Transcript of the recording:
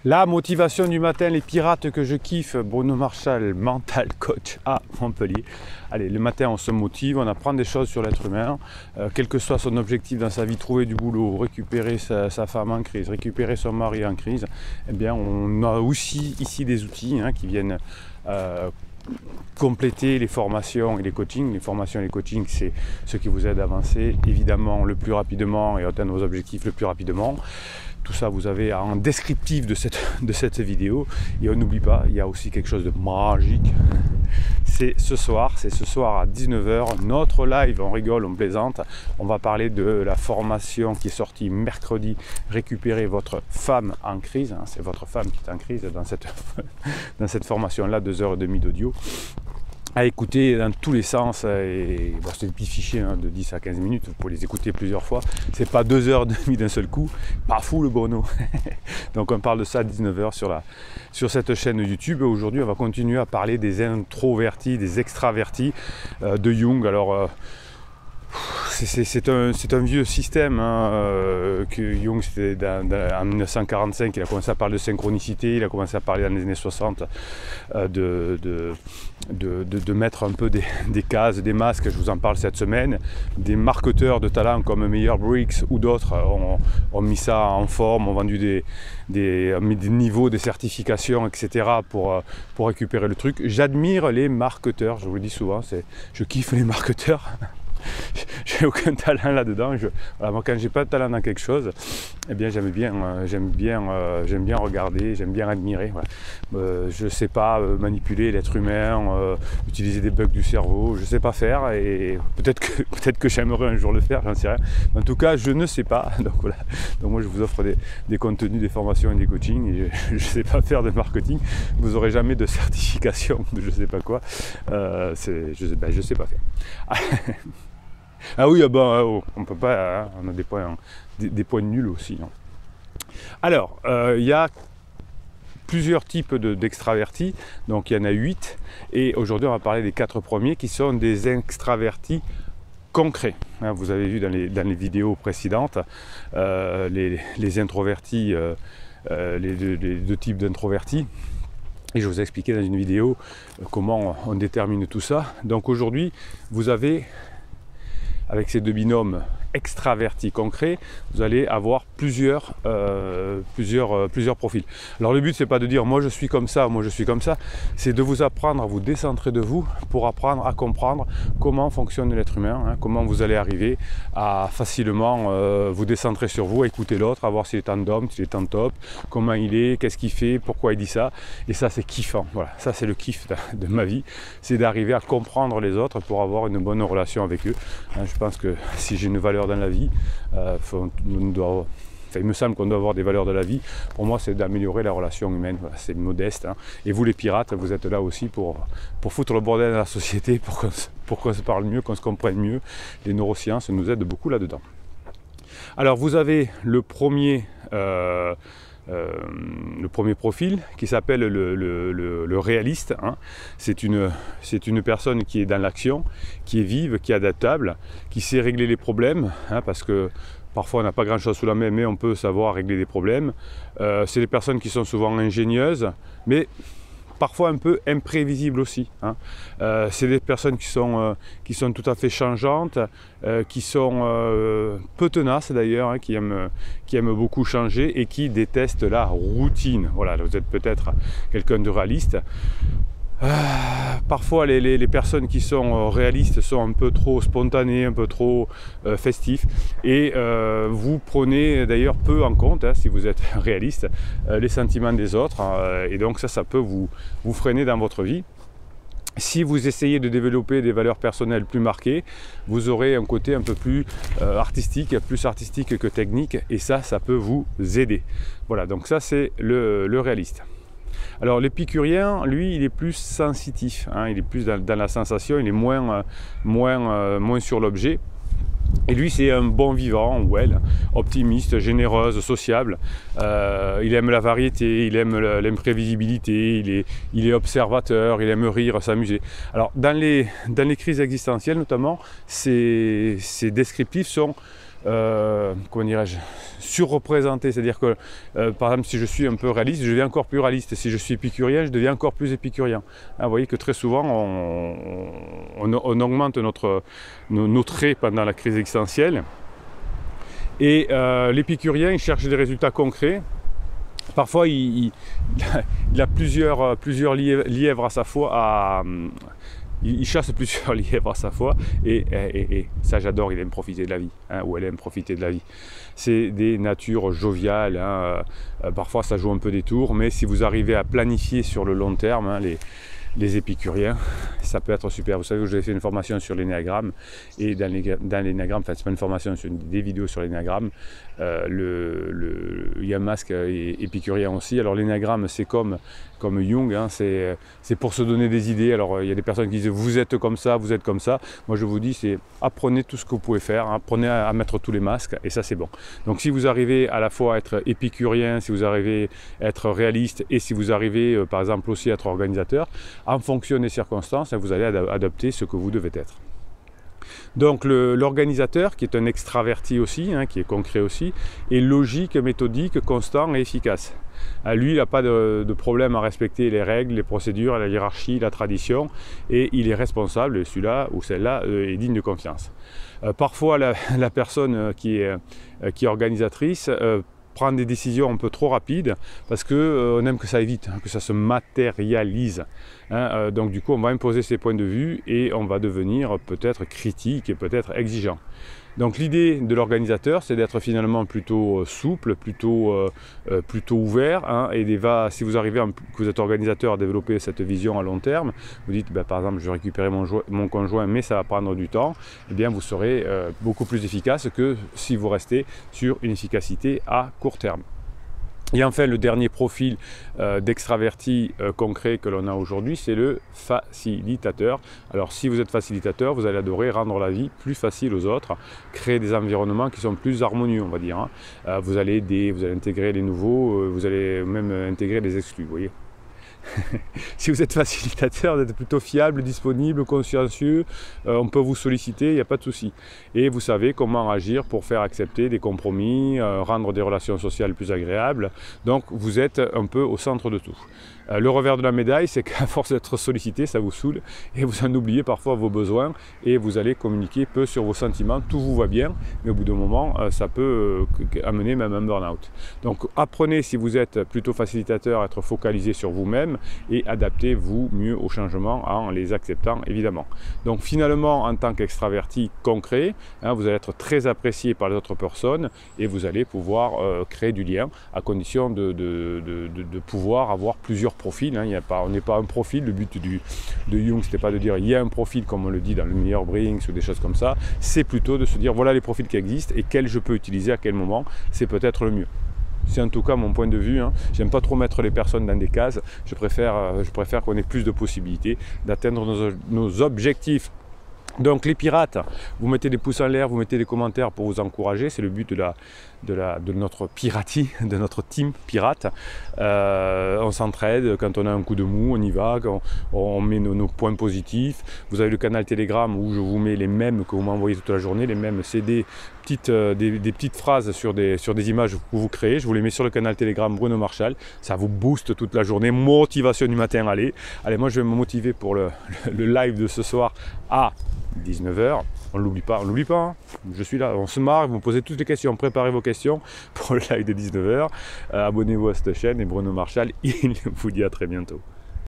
La motivation du matin, les pirates que je kiffe, Bruno Marchal, mental coach à Montpellier. Allez, le matin on se motive, on apprend des choses sur l'être humain, quel que soit son objectif dans sa vie, trouver du boulot, récupérer sa femme en crise, récupérer son mari en crise. Eh bien, on a aussi ici des outils qui viennent compléter les formations et les coachings. Les formations et les coachings, c'est ce qui vous aide à avancer évidemment le plus rapidement et à atteindre vos objectifs le plus rapidement. Tout ça, vous avez en descriptif de cette vidéo. Et on n'oublie pas, il y a aussi quelque chose de magique. C'est ce soir à 19 h, notre live, on rigole, on plaisante. On va parler de la formation qui est sortie mercredi, récupérer votre femme en crise. C'est votre femme qui est en crise dans cette formation-là, 2h30 d'audio. À écouter dans tous les sens, et bon, c'est des petits fichiers de 10 à 15 minutes, vous pouvez les écouter plusieurs fois, c'est pas 2h30 d'un seul coup, pas fou le Bruno. Donc on parle de ça à 19 h sur cette chaîne YouTube. Aujourd'hui on va continuer à parler des introvertis, des extravertis de Jung. Alors c'est un vieux système que Jung, c'était en 1945, il a commencé à parler de synchronicité, il a commencé à parler dans les années 60 de mettre un peu des cases, des masques. Je vous en parle cette semaine. Des marketeurs de talent comme Myers-Briggs ou d'autres ont mis ça en forme, ont vendu des niveaux, des certifications, etc. pour récupérer le truc. J'admire les marketeurs, je vous le dis souvent, je kiffe les marketeurs. J'ai aucun talent là-dedans. Moi, quand j'ai pas de talent dans quelque chose, eh bien j'aime bien regarder, j'aime bien admirer. Voilà. Je sais pas manipuler l'être humain, utiliser des bugs du cerveau, je sais pas faire, et peut-être que j'aimerais un jour le faire, j'en sais rien. Mais en tout cas, je ne sais pas. Donc voilà. Donc moi, je vous offre des contenus, des formations et des coachings. Et je sais pas faire de marketing. Vous aurez jamais de certification de je sais pas quoi. Je sais pas faire. Ah oui, on peut pas, on a des points nuls aussi. Alors, il y a plusieurs types d'extravertis, donc il y en a 8, et aujourd'hui on va parler des 4 premiers qui sont des extravertis concrets. Vous avez vu dans les vidéos précédentes les introvertis, les deux types d'introvertis. Et je vous ai expliqué dans une vidéo comment on détermine tout ça. Donc aujourd'hui, vous avez, avec ces deux binômes extravertis concrets, vous allez avoir plusieurs profils. Alors le but, c'est pas de dire moi je suis comme ça, moi je suis comme ça, c'est de vous apprendre à vous décentrer de vous pour apprendre à comprendre comment fonctionne l'être humain, comment vous allez arriver à facilement vous décentrer sur vous, à écouter l'autre, à voir s'il est en dom, s'il est en top, comment il est, qu'est-ce qu'il fait, pourquoi il dit ça. Et ça, c'est kiffant. Voilà, ça c'est le kiff de ma vie, c'est d'arriver à comprendre les autres pour avoir une bonne relation avec eux. Je pense que si j'ai une valeur dans la vie, il me semble qu'on doit avoir des valeurs de la vie. Pour moi, c'est d'améliorer la relation humaine. Voilà, c'est modeste. Et vous, les pirates, vous êtes là aussi pour foutre le bordel dans la société, pour qu'on se parle mieux, qu'on se comprenne mieux. Les neurosciences nous aident beaucoup là-dedans. Alors, vous avez le premier profil qui s'appelle le réaliste. C'est une personne qui est dans l'action, qui est vive, qui est adaptable, qui sait régler les problèmes, parce que parfois on n'a pas grand chose sous la main, mais on peut savoir régler des problèmes. C'est des personnes qui sont souvent ingénieuses, mais parfois un peu imprévisibles aussi. C'est des personnes qui sont tout à fait changeantes, qui sont peu tenaces d'ailleurs, qui aiment beaucoup changer et qui détestent la routine. Voilà, vous êtes peut-être quelqu'un de réaliste. Parfois les personnes qui sont réalistes sont un peu trop spontanées, un peu trop festifs, et vous prenez d'ailleurs peu en compte, si vous êtes réaliste, les sentiments des autres, et donc ça peut vous freiner dans votre vie. Si vous essayez de développer des valeurs personnelles plus marquées, vous aurez un côté un peu plus artistique que technique, et ça peut vous aider. Voilà, donc ça c'est le réaliste. Alors l'épicurien, lui, il est plus sensitif, il est plus dans la sensation, il est moins sur l'objet. Et lui, c'est un bon vivant, optimiste, généreuse, sociable. Il aime la variété, il aime l'imprévisibilité, il est observateur, il aime rire, s'amuser. Alors, dans les crises existentielles, notamment, ces descriptifs sont comment dirais-je, surreprésenté, c'est-à-dire que par exemple si je suis un peu réaliste, je deviens encore plus réaliste, si je suis épicurien, je deviens encore plus épicurien. Hein, vous voyez que très souvent on augmente nos traits pendant la crise existentielle, et l'épicurien il cherche des résultats concrets. Parfois il a plusieurs lièvres à sa fois, il chasse plusieurs lièvres à sa fois, et ça j'adore, il aime profiter de la vie, hein, ou elle aime profiter de la vie. C'est des natures joviales, hein, parfois ça joue un peu des tours, mais si vous arrivez à planifier sur le long terme, hein, les épicuriens, ça peut être super. Vous savez que j'ai fait une formation sur l'énéagramme, et dans l'énéagramme, enfin c'est pas une formation, c'est des vidéos sur l'énéagramme, il y a un masque épicurien aussi. Alors l'énéagramme c'est comme Jung, hein, c'est pour se donner des idées. Alors il y a des personnes qui disent vous êtes comme ça, vous êtes comme ça. Moi je vous dis, c'est apprenez tout ce que vous pouvez faire, hein, apprenez à mettre tous les masques, et ça c'est bon. Donc si vous arrivez à la fois à être épicurien, si vous arrivez à être réaliste, et si vous arrivez par exemple aussi à être organisateur, en fonction des circonstances, vous allez adopter ce que vous devez être. Donc l'organisateur, qui est un extraverti aussi, hein, qui est concret aussi, est logique, méthodique, constant et efficace. Lui, il n'a pas de problème à respecter les règles, les procédures, la hiérarchie, la tradition, et il est responsable, celui-là ou celle-là est digne de confiance. Parfois, la personne qui est organisatrice prend des décisions un peu trop rapides, parce qu'on aime que ça aille vite, hein, que ça se matérialise. Hein, donc du coup, on va imposer ses points de vue, et on va devenir peut-être critique et peut-être exigeant. Donc l'idée de l'organisateur, c'est d'être finalement plutôt souple, plutôt ouvert, hein, et si vous arrivez, que vous êtes organisateur, à développer cette vision à long terme, vous dites par exemple je vais récupérer mon conjoint, mais ça va prendre du temps, eh bien vous serez beaucoup plus efficace que si vous restez sur une efficacité à court terme. Et enfin, le dernier profil d'extraverti concret que l'on a aujourd'hui, c'est le facilitateur. Alors si vous êtes facilitateur, vous allez adorer rendre la vie plus facile aux autres, créer des environnements qui sont plus harmonieux, on va dire. Hein. Vous allez intégrer les nouveaux, vous allez même intégrer les exclus, vous voyez. Si vous êtes facilitateur, vous êtes plutôt fiable, disponible, consciencieux, on peut vous solliciter, il n'y a pas de souci. Et vous savez comment agir pour faire accepter des compromis, rendre des relations sociales plus agréables. Donc vous êtes un peu au centre de tout. Le revers de la médaille, c'est qu'à force d'être sollicité, ça vous saoule, et vous en oubliez parfois vos besoins, et vous allez communiquer peu sur vos sentiments. Tout vous va bien, mais au bout d'un moment, ça peut amener même un burn-out. Donc apprenez, si vous êtes plutôt facilitateur, à être focalisé sur vous-même, et adaptez-vous mieux aux changements en les acceptant évidemment. Donc finalement, en tant qu'extraverti concret, hein, vous allez être très apprécié par les autres personnes, et vous allez pouvoir créer du lien, à condition de pouvoir avoir plusieurs profils. Hein. On n'est pas un profil. Le but de Jung, c'était pas de dire il y a un profil comme on le dit dans le Myers-Briggs ou des choses comme ça. C'est plutôt de se dire voilà les profils qui existent, et quels je peux utiliser à quel moment, c'est peut-être le mieux. C'est en tout cas mon point de vue. Hein. J'aime pas trop mettre les personnes dans des cases. Je préfère qu'on ait plus de possibilités d'atteindre nos objectifs. Donc les pirates, vous mettez des pouces en l'air, vous mettez des commentaires pour vous encourager, c'est le but de notre piratie, de notre team pirate. On s'entraide, quand on a un coup de mou, on y va, on met nos points positifs. Vous avez le canal Telegram où je vous mets les mèmes que vous m'envoyez toute la journée. Les mèmes, c'est des petites phrases sur des images que vous créez. Je vous les mets sur le canal Telegram Bruno Marchal. Ça vous booste toute la journée. Motivation du matin, allez, moi je vais me motiver pour le live de ce soir à 19h. On ne l'oublie pas, hein. Je suis là, on se marre, vous me posez toutes les questions, préparez vos questions pour le live de 19h. Abonnez-vous à cette chaîne, et Bruno Marchal, il vous dit à très bientôt.